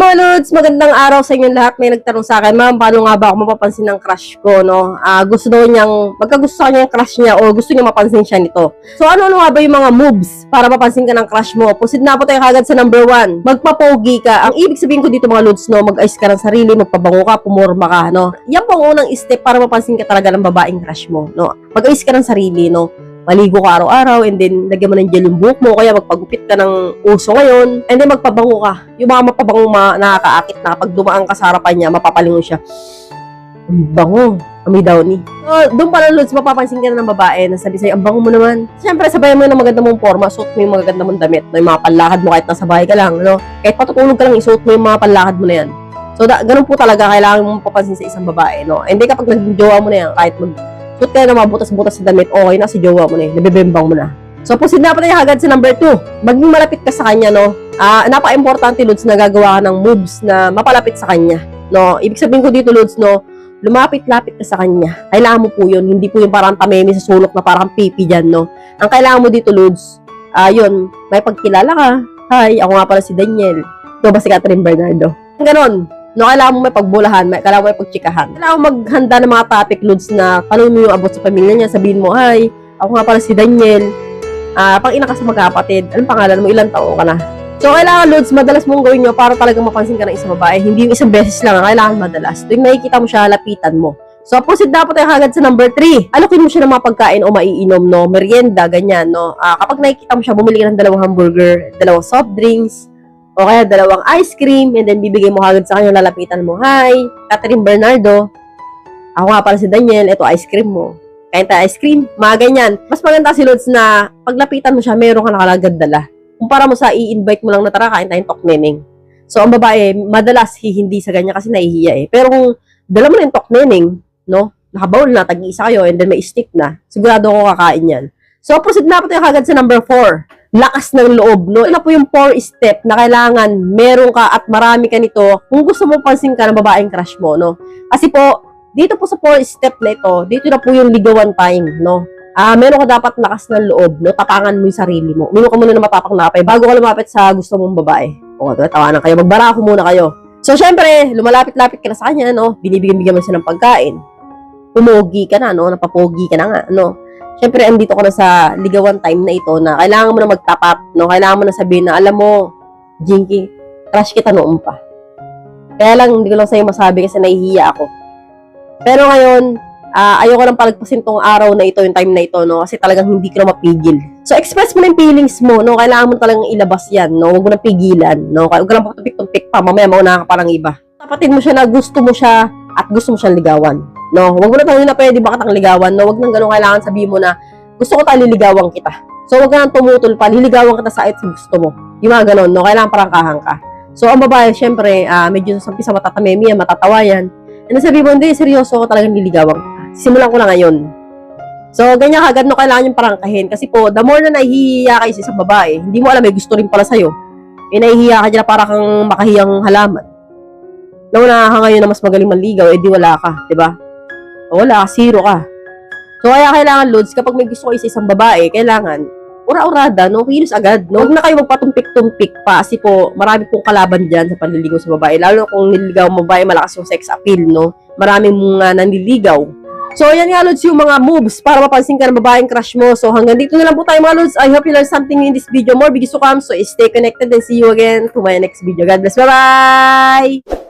mga Lods, magandang araw sa inyong lahat. May nagtanong sa akin, ma'am, paano nga ba ako mapapansin ng crush ko, no? Gusto daw niyang, magkagusto niya yung crush niya o gusto niya mapansin siya nito. So, ano nga ba yung mga moves para mapansin ka ng crush mo? Proceed na po tayo kagad sa number 1. Magpapogi ka. Ang ibig sabihin ko dito mga Lods, no? Mag-ayos ka ng sarili, magpabango ka, pumorma ka, no? Yan po ang unang step para mapansin ka talaga ng babaeng crush mo, no? Mag-ayos ka ng sarili, no? Maligo ka araw-araw, and then lagyan mo ng gel yung buhok mo, kaya magpagupit ka ng uso ngayon, and then magpabango ka. Yung mga mapabangong nakakaakit na kapag dumaan ka sa harapan niya, mapapalingon siya. Ang bango. Amoy downy. So, doon pa lang, Lods, mapapansin ka na ng babae na sabi sa'yo, ang bango mo naman. Siyempre, sabayan mo ng maganda mong forma, suot mo yung maganda mong damit, no? Yung mga panlakad mo kahit nasa bahay ka lang, no? Kahit patutulog ka lang, isuot mo yung mga panlakad mo na yan. So, ganun po talaga, kailangan mong papansin sa isang babae, no? And then kapag nag-jowa mo na yan, kahit suot ka na mga butas-butas sa damit, okay na, si jowa mo na eh, nabibembang mo na. So, proceed na pa tayo agad sa number 2. Maging malapit ka sa kanya, no? Napaka-importante, Lods, na gagawa ka ng moves na mapalapit sa kanya, no? Ibig sabihin ko dito, Lods, no? Lumapit-lapit ka sa kanya. Kailangan mo po yun, hindi po yung parang tamemi sa sulok na parang pipi dyan, no? Ang kailangan mo dito, Lods, yun, may pagkilala ka. Hi, ako nga pala si Daniel. Ito ba si Catherine Bernardo? Ganon. No, kailangan mo may pagbulahan, kailangan mo may pagtsikahan. Kailangan mo maghanda ng mga topic, Lods, na tanong mo yung about sa pamilya niya, sabihin mo, hi, ako nga pala si Daniel, pang ina ka sa magkapatid, anong pangalan mo, ilang taon ka na? So, kailangan, Lods, madalas mong gawin nyo para talagang mapansin ka ng isang babae, hindi yung isang beses lang, kailangan madalas. Tuwing nakikita mo siya, lapitan mo. So, proceed na po tayo agad sa number 3. Alokin mo siya ng mga pagkain o maiinom, no, merienda, ganyan, no. Kapag nakikita mo siya, bumili ka ng 2 hamburger, 2 soft drinks, o kaya 2 ice cream, and then bibigay mo agad sa kanya, lalapitan mo, hi, Catherine Bernardo, ako nga pala si Daniel, ito ice cream mo. Kain tayo ice cream, mga ganyan. Mas maganda si Lods na paglapitan mo siya, meron ka nakalagad dala. Kumpara mo sa i-invite mo lang na tara, kain tayong tokneneng. So, ang babae, madalas hindi sa ganyan kasi nahihiya eh. Pero kung dala mo na yung tokneneng, no, nakabawl na, tag-iisa kayo, and then may stick na, sigurado ko kakain yan. So, proceed na po tayo agad sa number 4. Lakas ng loob, no? Ito na po yung 4 step na kailangan meron ka at marami ka nito kung gusto mo pansin ka ng babaeng crush mo, no? Kasi po, dito po sa 4 step na ito, dito na po yung ligawan time, no? Meron ka dapat lakas ng loob, no? Tapangan mo yung sarili mo. Uminom ka muna ng matapak na kapay bago ka lumapit sa gusto mong babae. O, tawanan kayo, magbarako muna kayo. So, syempre, lumalapit-lapit ka na sa kanya, no? Binibigyan mo siya ng pagkain. Pumogi ka na, no? Napapogi ka na nga, no? Siyempre, andito ko na sa ligawan time na ito na kailangan mo na magtapat, no? Kailangan mo na sabihin na, alam mo, Jinky, crush kita noon pa. Kaya lang, hindi ko lang sa'yo masabi kasi nahihiya ako. Pero ngayon, ayoko lang palagpasin tong araw na ito, yung time na ito, no? Kasi talagang hindi ko na mapigil. So, express mo na yung feelings mo, no? Kailangan mo talagang ilabas yan, no? Huwag mo na pigilan, no? Huwag ka lang pagtupik-tupik pa, mamaya mauna ka parang iba. Tapatin mo siya na gusto mo siya at gusto mo siyang ligawan. No, wag mo na tanongin na pwede ba kitang ligawan. No, wag nang ganun, kailangan sabihin mo na gusto ko tayo liligawan kita. So, wag ka nang tumutol pa, liligawan kita sa gusto mo. Yung mga ganun, no, kailangan parangkahan ka. So, ang babae, syempre, medyo sa umpisa matatamemi yan, matatawa yan. And sabi mo, hindi, seryoso ko talagang liligawan kita. Simulan ko na ngayon. So, ganyan kagad, no, kailangan yung parangkahin. Kasi po, the more na nahihiya kayo sa isang babae, hindi mo alam, may gusto rin pala sa'yo. Nahihiya ka dyan na para kang makahiyang halaman. Nauna ka ngayon na mas magaling manligaw, di wala ka, di ba? Wala, zero ka. So, kaya kailangan, Lods, kapag may gusto kayo sa isang babae, kailangan, ura-urada, no? Kilos agad, no? Huwag na kayo magpatumpik-tumpik pa, kasi po, marami pong kalaban dyan sa panliligaw sa babae. Lalo kung nililigaw mo babae, malakas yung sex appeal, no? Maraming mga nanliligaw. So, yan nga, Lods, yung mga moves para mapansin ka ng babaeng crush mo. So, hanggang dito na lang po tayo, mga Lods. I hope you learned something in this video. More videos to come. So, stay connected and see you again to my next video. God bless. Bye-bye!